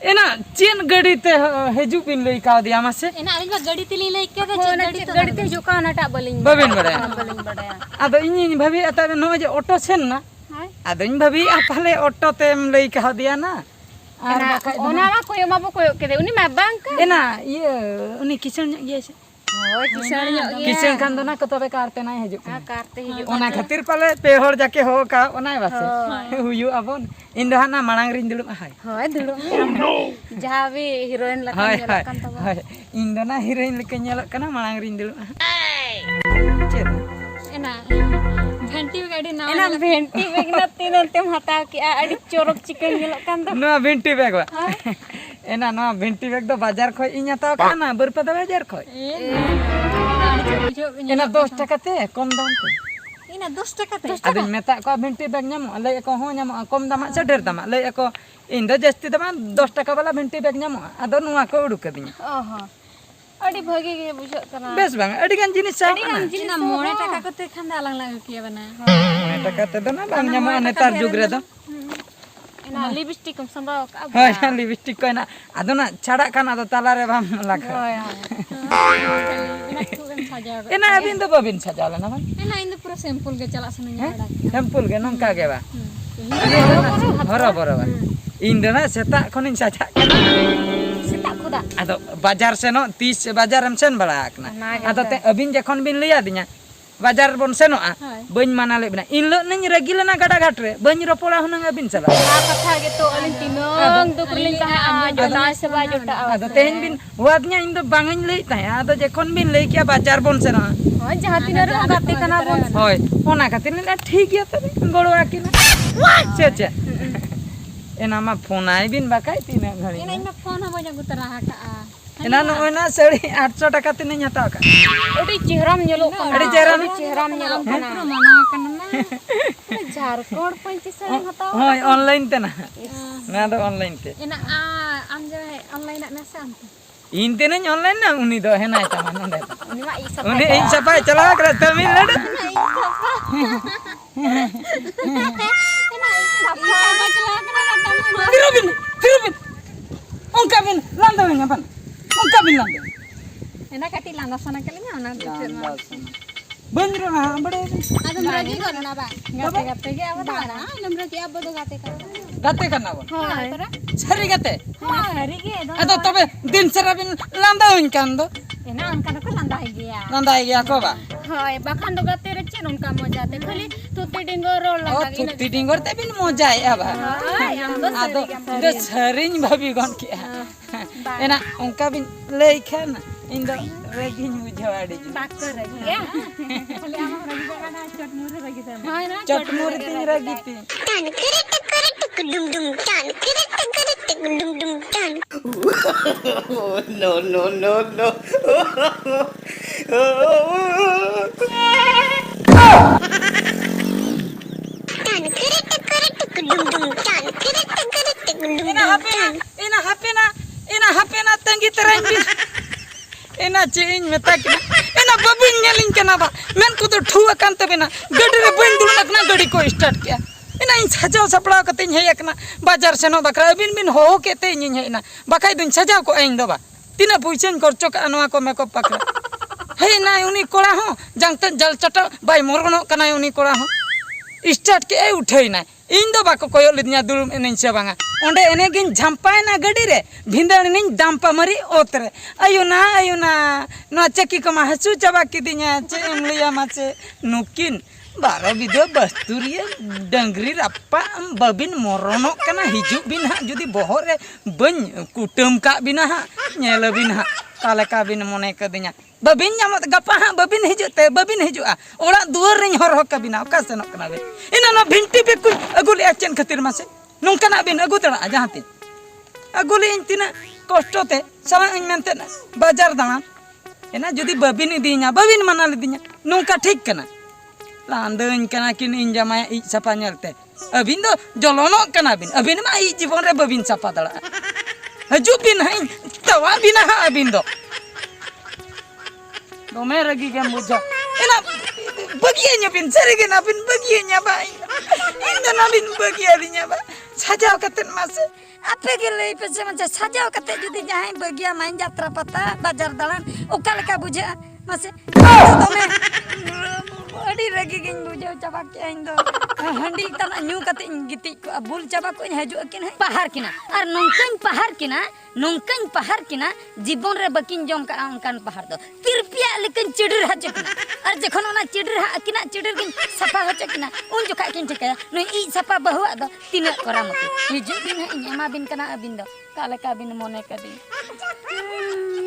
एना chain गाड़ी ते हेजु बिन लई का दिया मासे एना अलिमा गाड़ी ते लई के गाड़ी ते हिजु का नाटा बलिंग बबिन बड़ाया बड़ाया आदो इन भाभी अता नो जे ऑटो छेन ना आदो इन भाभी पाले ऑटो तेम लई का दिया ना आर ओना मा कोयो मा कोयो के दे उनी मा बांग का एना ये उनी किचन गे छे होय किचन खान दो ना को तबे कारते ना हेजु कारते हिजु ओना खातिर पाले पे होर जाके हो का ओना बासे हुयु अबन इन दो ना मांग रिन दुलु हाय होय दुलु जहावी हीरोइन लका नेलक kan तब हाय इन दो ना हीरोइन लेके नेलक कना मांग रिन दुलु चेर एना भेंटी गाड़ी ना एना भेंटी बेग ना तीन तेम हता के आडी चोरक चिकन नेलक kan दो नो भेंटी बेग बा एना नो भेंटी बेग दो बाजार खय इन हताव काना बरपदा बाजार खय एना 10 टाका ते कम दाम ते एना 10 टाका ते अदिन मेता को भेंटी बेग न्यामो लय को हो न्यामो कम दाम से ढेर दाम लय को इन दो जस्ती दाम 10 टाका वाला भेंटी बेग न्यामो आदो नुआ को उडुक दिnya ओहो अडी भगी गे बुझ कना बेस बांग अडी गान जिनिस सा जिना मोणे टाका कते खंदा अलग अलग किया बना मोणे टाका ते दो ना बांग न्यामो नेतार जुग रे दो एना लिपस्टिक हम संभाव का हाय लिपस्टिक को ना आदो ना छाड़ा काना दो ताला रे बाम लाखा एना अबिन दो बबिन सजाला ना मन एना इन पूरा सैंपल के चला सने बड़ा सैंपल के नंका के बा हरो बरो बा इन दो ना सेता खनिन सजा सेता खुदा आदो बाजार से नो 30 बाजार हम सेन बड़ा आकना आदो ते अबिन जखन बिन लिया दिnya बाजार बन सेनोआ बन माना ले बिना इन लो नኝ रगिलना गाडा घाट रे बन रोपोड़ा हुनंग अबिन चला आ कथा गे तो अलिन तिनंग दुकलिन का जोटा से बा जोटा आदो तेन बिन वादnya इन दो बांगन लई ताय आदो जखन बिन लई किया बाजार बन सेनोआ होय जहां तिनर गाते कना बन होय ओना खातिर ने ठीक गया तबे गोड़ो आकिना चे एना मा फोन आई बिन बाकाय तीन घड़ी एना इन फोन हबो जगु तरा का एना नो ना साड़ी 800 टाका तीन हताव का ओडी चेहराम नेलो कना अड़ी चेहराम नेलो कना मना कना ना झारखंड 25 हताव होय ऑनलाइन ते ना ना दो ऑनलाइन ते एना आम जे ऑनलाइन ना से अंत इन ते नहीं ऑनलाइन ना उनी दो है ना ता नंदे उनी मा ई सब उनी इन सपाय चला कर तमिल लड़ तिरुबिन उनका बिन लांदो में अपन उनका बिन लांदो एना काटी लांदा सना कलिना ना बंद्रो ना बड़े आदम रागी करना बा गाते गाते के अब ना नम रागी अब दो गाते करना बो हां तोरा सरी गाते हां हरी गे अदो तबे दिन सरा बिन लांदो उनका दो एना उनका को लांदा है गया लांदा है गया को बा हां बाखान दो गाते रे चेन उनका मजा दे खाली तुती डिंगोर रोल ओ लगा तुती डिंगोर ते बिन मजा है अब आदो दे सरिन भाभी गन किया एना उनका बिन लई खाना इन दो रेगी बुझवाड़ी बाकर रे खाली हम रगी बगाना चटमुर रगी दे हां ना चटमुर तीन रगी ती टान करे डुम डुम टान करे डुम डुम टान no no no no टान करे डुम डुम टान करे डुम डुम एना हपेना तंगी तरह भी एना चेंज मेता कि एना बबिन नेलिन केना बा मेन को तो ठुआ कान तबेना गडी रे बन दुलक ना गडी को स्टार्ट किया एना इन सजाव सपड़ा कते हे एकना बाजार से नो बकरा बिन बिन हो केते इन हेना बकाय दुन सजाव को आइन दबा तिना पैसा खर्चो का नवा को मेकअप पकड़ा हे ना उनी कोड़ा हो जंगत जल चटा बाय मरनो कना उनी कोड़ा हो स्टार्ट के उठै ना इन दो बाको कोयो लिदnya दुलुम एनेन से बांगा ओंडे एने गिन झंपाय ना गडी रे भिंदण निन दाम्पा मरी ओतरे आयुना नो चकी को मा हसु चबा किदिnya चे एमलिया माचे नुकिन बारो बिदो बस्तुरिया डंगरी रप्पा बबिन मरनो कना हिजु बिन हा जुदी बोहर रे बन कुटम का बिना हा नेल बिन हा ताले का बिन मने कदिnya बबिन ᱧᱟᱢᱚᱜ गपा हा बबिन हिजुते बबिन हिजुआ ओड़ा दुआर रे हर हो कबिना का सेनक कना बे इना नो भिंटी पे कुल अगुले अचन खातिर मासे नुंकना बिन अगु तड़ा जहां ती अगुले इन तिना कष्टते समा इन मेनते बाजार दाना एना जुदी बबिन इदिnya बबिन माना लिदिnya नुंका ठीक कना लांदन कना किन इन जमाया इ सपा नेलते अबिन दो जलोनो कना बिन अबिन मा इ जीवन रे बबिन सपा दड़ा हजू बिन हाई तवा बिना हा अबिन दो दोमे रगी के मुझा एना बगिया बिन सरिगे ना बिन बगिया बा इन ना बिन बगिया दिnya बा सजाव कतन मासे आपे के लई पे से मचा सजाव कते जुदी जहां बगिया माइन यात्रा पता बाजार दलान ओका लेका बुझा मासे दोमे अड़ी रगी गिन बुझा चाबा के इन दो हंडी तना न्यू कते गिति बुल चाबा को हजू किन पहाड़ किना और नोंकन पहाड़ किना जीवन रे बकिन जम का अनकान पहाड़ दो तिरपिया लेकिन चिडर हचकिना और जखन ओना चिडर अकिना चिडर गिन सफा हचकिना उन जोखा किन ठिका न ई सफा बहु दो तीन करामती हिजू दिन एमा बिन कना अबिन दो काले का बिन मोने का दिन